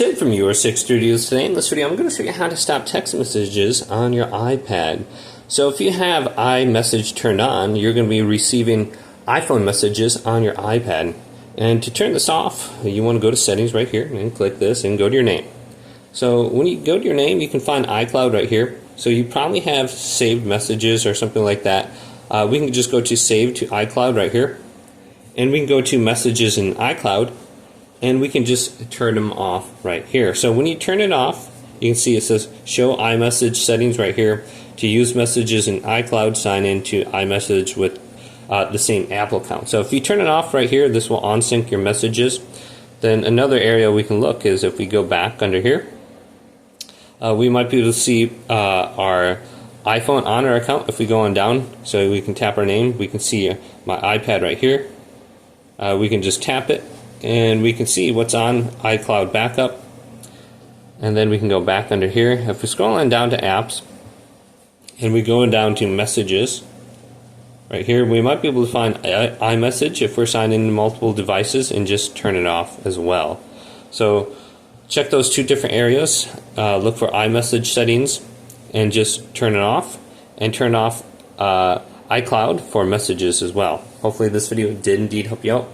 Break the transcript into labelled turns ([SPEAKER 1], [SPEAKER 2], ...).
[SPEAKER 1] Sid from Your Six Studios. Today in this video I'm going to show you how to stop text messages on your iPad. So if you have iMessage turned on, you're going to be receiving iPhone messages on your iPad. And to turn this off, you want to go to settings right here and click this and go to your name. So when you go to your name, you can find iCloud right here. So you probably have saved messages or something like that. We can just go to save to iCloud right here. And we can go to messages in iCloud. And we can just turn them off right here. So when you turn it off, you can see it says show iMessage settings right here. To use messages in iCloud, sign in to iMessage with the same Apple account. So if you turn it off right here, this will unsync your messages. Then another area we can look is if we go back under here, we might be able to see our iPhone on our account. If we go on down, so we can tap our name, we can see my iPad right here. We can just tap it and we can see what's on iCloud backup. And then we can go back under here. If we scroll on down to apps and we go down to messages right here, we might be able to find iMessage if we're signed into multiple devices and just turn it off as well. So check those two different areas, look for iMessage settings and just turn it off, and turn off iCloud for messages as well. Hopefully this video did indeed help you out.